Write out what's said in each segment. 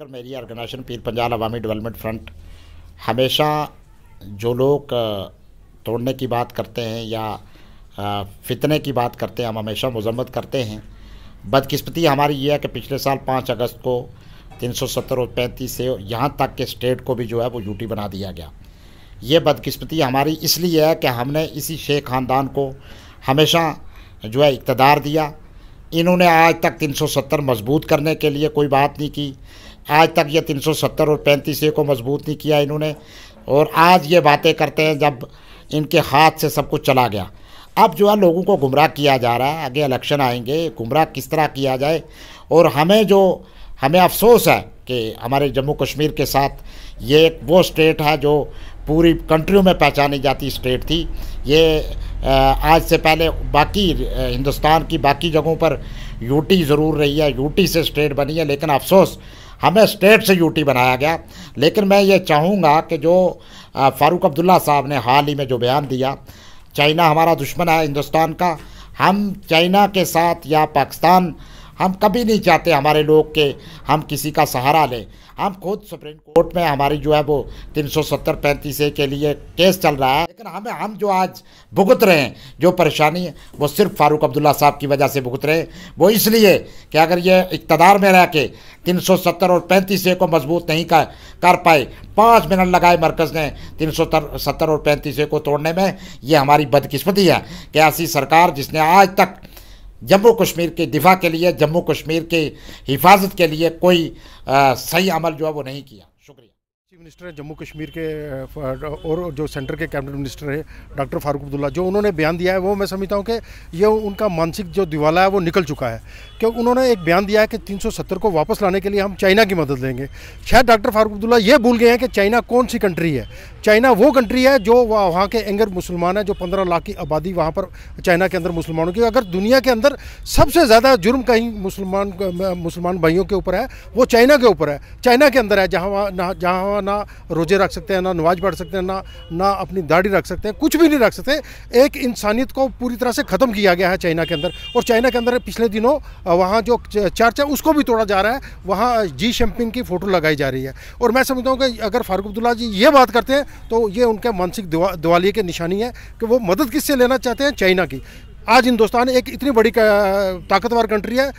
खाकर मेरी ऑर्गेनाइजेशन पीर पंजाल अवामी development front हमेशा जो लोग तोड़ने की बात करते हैं या फितने की बात करते हैं, हम हमेशा मजम्मत करते हैं। बदकिस्मती हमारी ये है कि पिछले साल 5 अगस्त को 370 और 35 से यहाँ तक के स्टेट को भी जो है वो यूटी बना दिया गया। ये बदकिस्मती हमारी इसलिए है कि हमने इसी शेख ख़ानदान को हमेशा जो है इक़्तिदार दिया। इन्होंने आज तक 370 मजबूत करने के लिए कोई बात नहीं की। आज तक ये 370 और 35 को मजबूत नहीं किया इन्होंने, और आज ये बातें करते हैं जब इनके हाथ से सब कुछ चला गया। अब जो है लोगों को गुमराह किया जा रहा है। आगे इलेक्शन आएंगे, गुमराह किस तरह किया जाए। और हमें अफसोस है कि हमारे जम्मू कश्मीर के साथ ये एक वो स्टेट है जो पूरी कंट्रियों में पहचानी जाती स्टेट थी। ये आज से पहले बाकी हिंदुस्तान की बाकी जगहों पर यूटी ज़रूर रही है, यूटी से स्टेट बनी है, लेकिन अफसोस हमें स्टेट से यूटी बनाया गया। लेकिन मैं ये चाहूँगा कि जो फ़ारूक अब्दुल्ला साहब ने हाल ही में जो बयान दिया, चाइना हमारा दुश्मन है हिंदुस्तान का, हम चाइना के साथ या पाकिस्तान, हम कभी नहीं चाहते हमारे लोग के हम किसी का सहारा लें। हम खुद सुप्रीम कोर्ट में हमारी जो है वो 370-35 के लिए केस चल रहा है, लेकिन हम जो आज भुगत रहे हैं, जो परेशानी है वो सिर्फ फ़ारूक अब्दुल्ला साहब की वजह से भुगत रहे हैं। वो इसलिए कि अगर ये इक़्तिदार में रह के 370 और 35 को मजबूत नहीं कर पाए, 5 मिनट लगाए मरकज़ ने 370 और 35 को तोड़ने में। ये हमारी बदकिस्मती है कि ऐसी सरकार जिसने आज तक जम्मू कश्मीर के दिफा के लिए, जम्मू कश्मीर के हिफाजत के लिए कोई सही अमल जो है वो नहीं किया। शुक्रिया। चीफ मिनिस्टर है जम्मू कश्मीर के और जो सेंटर के कैबिनेट मिनिस्टर है डॉक्टर फारूक अब्दुल्ला, जो उन्होंने बयान दिया है वो मैं समझता हूँ कि ये उनका मानसिक जो दिवाला है वो निकल चुका है। क्योंकि उन्होंने एक बयान दिया है कि 370 को वापस लाने के लिए हम चाइना की मदद लेंगे। शायद डॉक्टर फारूक अब्दुल्ला ये भूल गए हैं कि चाइना कौन सी कंट्री है। चाइना वो कंट्री है जो वहाँ के एंगर मुसलमान है, जो 15 लाख की आबादी वहाँ पर चाइना के अंदर मुसलमानों की। अगर दुनिया के अंदर सबसे ज़्यादा जुर्म कहीं मुसलमान भाइयों के ऊपर है वो चाइना के ऊपर है, चाइना के अंदर है, जहाँ ना रोजे रख सकते हैं, ना नमाज पढ़ सकते हैं, ना अपनी दाढ़ी रख सकते हैं, कुछ भी नहीं रख सकते। एक इंसानियत को पूरी तरह से ख़त्म किया गया है चाइना के अंदर। और चाइना के अंदर पिछले दिनों वहाँ जो चर्च है उसको भी तोड़ा जा रहा है, वहाँ जी जिनपिंग की फ़ोटो लगाई जा रही है। और मैं समझता हूँ कि अगर फारूक अब्दुल्ला जी ये बात करते हैं तो ये उनके मानसिक दिवालिये की निशानी है कि वो मदद किससे लेना चाहते हैं, चाइना की। आज हिंदुस्तान एक इतनी बड़ी ताकतवर कंट्री है,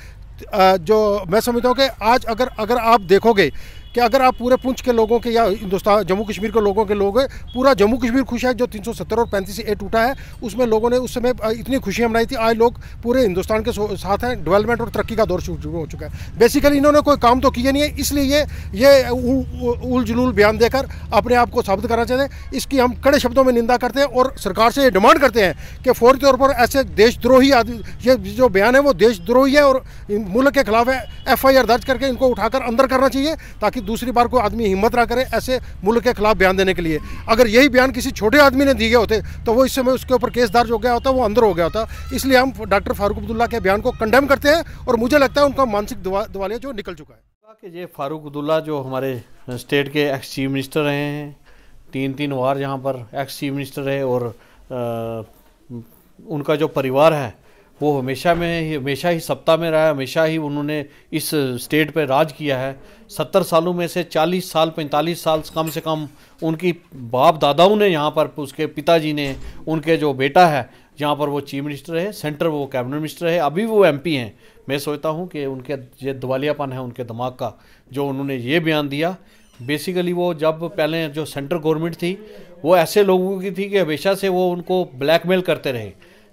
जो मैं समझता हूँ कि आज अगर आप देखोगे कि अगर आप पूरे पुंछ के लोगों के या हिंदुस्तान जम्मू कश्मीर के लोगों के पूरा जम्मू कश्मीर खुश है। जो 370 और 35 टूटा है उसमें लोगों ने उस समय इतनी खुशियां मनाई थी। आज लोग पूरे हिंदुस्तान के साथ हैं, डेवलपमेंट और तरक्की का दौर शुरू हो चुका है। बेसिकली इन्होंने कोई काम तो किया नहीं है, इसलिए ये उल जुलूल बयान देकर अपने आप को साबित करना चाहते हैं। इसकी हम कड़े शब्दों में निंदा करते हैं और सरकार से ये डिमांड करते हैं कि फौरी तौर पर ऐसे देशद्रोही ये जो बयान है वो देशद्रोही है और मुल्क के खिलाफ है। FIR दर्ज करके इनको उठाकर अंदर करना चाहिए ताकि दूसरी बार कोई आदमी हिम्मत ना करे ऐसे मुल्क के खिलाफ बयान देने के लिए। अगर यही बयान किसी छोटे आदमी ने दिए होते तो वो इस समय उसके ऊपर केस दर्ज हो गया होता, वो अंदर हो गया होता। इसलिए हम डॉक्टर फारूक अब्दुल्ला के बयान को कंडेम करते हैं और मुझे लगता है उनका मानसिक दिवालिया जो निकल चुका है। कि ये फारूक अब्दुल्ला जो हमारे स्टेट के एक्स चीफ मिनिस्टर रहे हैं, 3 बार यहाँ पर एक्स चीफ मिनिस्टर रहे, और उनका जो परिवार है वो हमेशा ही सत्ता में रहा है, हमेशा ही उन्होंने इस स्टेट पे राज किया है। 70 सालों में से 40 साल 45 साल कम से कम उनकी बाप दादाओं ने यहाँ पर, उसके पिताजी ने, उनके जो बेटा है यहाँ पर वो चीफ मिनिस्टर है, सेंटर वो कैबिनेट मिनिस्टर है, अभी वो MP हैं। मैं सोचता हूँ कि उनके ये दिवालियापन है उनके दिमाग का, जो उन्होंने ये बयान दिया। बेसिकली वो जब पहले जो सेंट्रल गवर्नमेंट थी वो ऐसे लोगों की थी कि हमेशा से वो उनको ब्लैकमेल करते रहे।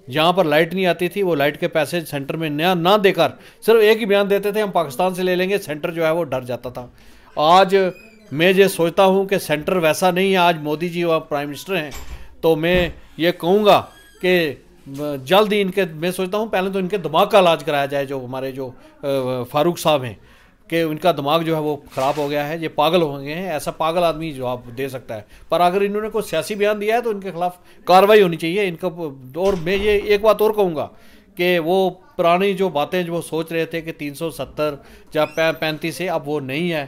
जहाँ पर लाइट नहीं आती थी वो लाइट के पैसे सेंटर में ना देकर सिर्फ एक ही बयान देते थे, हम पाकिस्तान से ले लेंगे। सेंटर जो है वो डर जाता था। आज मैं ये सोचता हूँ कि सेंटर वैसा नहीं है। आज मोदी जी वहाँ प्राइम मिनिस्टर हैं, तो मैं ये कहूँगा कि जल्द ही मैं सोचता हूँ पहले तो इनके दिमाग का इलाज कराया जाए। जो हमारे जो फारूक साहब हैं कि उनका दिमाग जो है वो ख़राब हो गया है, ये पागल हो गए हैं। ऐसा पागल आदमी जवाब दे सकता है, पर अगर इन्होंने कोई सियासी बयान दिया है तो इनके खिलाफ कार्रवाई होनी चाहिए इनका। और मैं ये एक बात और कहूँगा कि वो पुरानी जो बातें जो वो सोच रहे थे कि 370 या 35 से, अब वो नहीं है।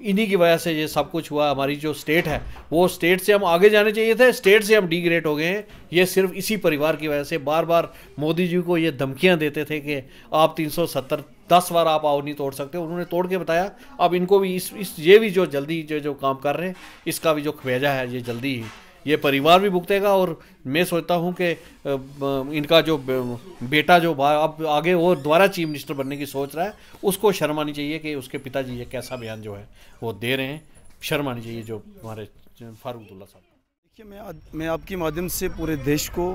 इन्हीं की वजह से ये सब कुछ हुआ। हमारी जो स्टेट है वो स्टेट से हम आगे जाने चाहिए थे, स्टेट से हम डिग्रेड हो गए हैं। ये सिर्फ इसी परिवार की वजह से। बार बार मोदी जी को ये धमकियां देते थे कि आप 370 10 बार आप आओ नहीं तोड़ सकते, उन्होंने तोड़ के बताया। अब इनको भी इस ये भी जो जल्दी जो काम कर रहे हैं इसका भी जो खमियाजा है ये जल्दी ही ये परिवार भी भुगतेगा। और मैं सोचता हूं कि इनका जो बेटा जो अब आगे वो दोबारा चीफ मिनिस्टर बनने की सोच रहा है, उसको शर्म आनी चाहिए कि उसके पिताजी ये कैसा बयान जो है वो दे रहे हैं। शर्म आनी चाहिए जो हमारे फारूक अब्दुल्ला साहब। देखिए, मैं आपके माध्यम से पूरे देश को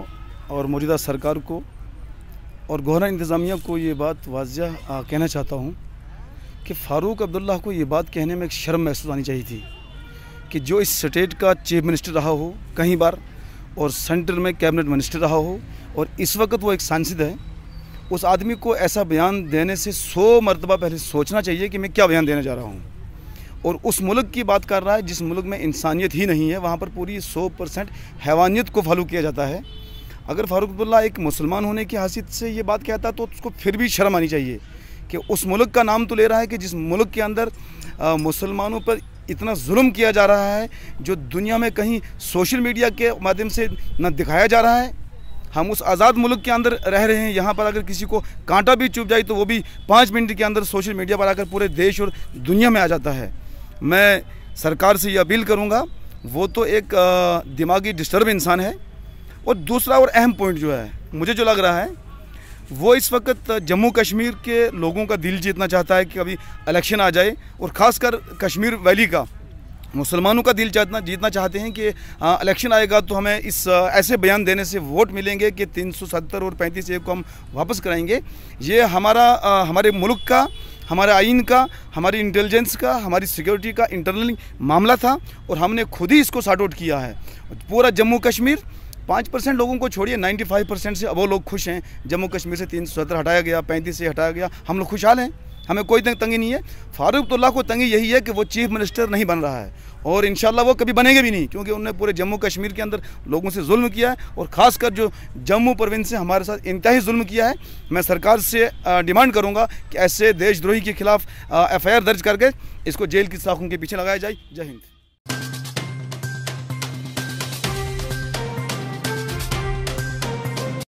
और मौजूदा सरकार को और गवर्नर इंतज़ामिया को ये बात वाज़ेह कहना चाहता हूँ कि फ़ारूक अब्दुल्ला को ये बात कहने में एक शर्म महसूस आनी चाहिए थी कि जो इस स्टेट का चीफ मिनिस्टर रहा हो कई बार और सेंटर में कैबिनेट मिनिस्टर रहा हो और इस वक्त वो एक सांसद है, उस आदमी को ऐसा बयान देने से 100 मरतबा पहले सोचना चाहिए कि मैं क्या बयान देने जा रहा हूँ। और उस मुल्क की बात कर रहा है जिस मुल्क में इंसानियत ही नहीं है, वहाँ पर पूरी 100% हैवानियत को फॉलो किया जाता है। अगर फ़ारूक अब्दुल्ला एक मुसलमान होने की हैसियत से ये बात कहता तो उसको फिर भी शर्म आनी चाहिए कि उस मुल्क का नाम तो ले रहा है कि जिस मुल्क के अंदर मुसलमानों पर इतना जुल्म किया जा रहा है, जो दुनिया में कहीं सोशल मीडिया के माध्यम से न दिखाया जा रहा है। हम उस आज़ाद मुल्क के अंदर रह रहे हैं, यहाँ पर अगर किसी को कांटा भी चुभ जाए तो वो भी 5 मिनट के अंदर सोशल मीडिया पर आकर पूरे देश और दुनिया में आ जाता है। मैं सरकार से ये अपील करूँगा, वो तो एक दिमागी डिस्टर्ब इंसान है। और दूसरा और अहम पॉइंट जो है मुझे जो लग रहा है, वो इस वक्त जम्मू कश्मीर के लोगों का दिल जीतना चाहता है कि अभी इलेक्शन आ जाए और ख़ासकर कश्मीर वैली का मुसलमानों का दिल जीतना चाहते हैं कि इलेक्शन आएगा तो हमें इस ऐसे बयान देने से वोट मिलेंगे कि 370 और 35 को हम वापस कराएंगे। ये हमारे मुल्क का, हमारे आइन का, हमारी इंटेलिजेंस का, हमारी सिक्योरिटी का इंटरनल मामला था और हमने खुद ही इसको सॉर्ट आउट किया है। पूरा जम्मू कश्मीर 5% लोगों को छोड़िए 95% से अब वो लोग खुश हैं। जम्मू कश्मीर से 370 हटाया गया, 35 से हटाया गया, हम लोग खुशहाल हैं, हमें कोई तंगी नहीं है। फ़ारूक अब्दुल्ला को तंगी यही है कि वो चीफ मिनिस्टर नहीं बन रहा है और इंशाल्लाह वो कभी बनेंगे भी नहीं, क्योंकि उन्होंने पूरे जम्मू कश्मीर के अंदर लोगों से जुल्म किया है और ख़ासकर जो जम्मू प्रोविंस से हमारे साथ इंतहाई जुल्म किया है। मैं सरकार से डिमांड करूँगा कि ऐसे देशद्रोही के खिलाफ FIR दर्ज करके इसको जेल की सलाखों के पीछे लगाया जाए। जय हिंद।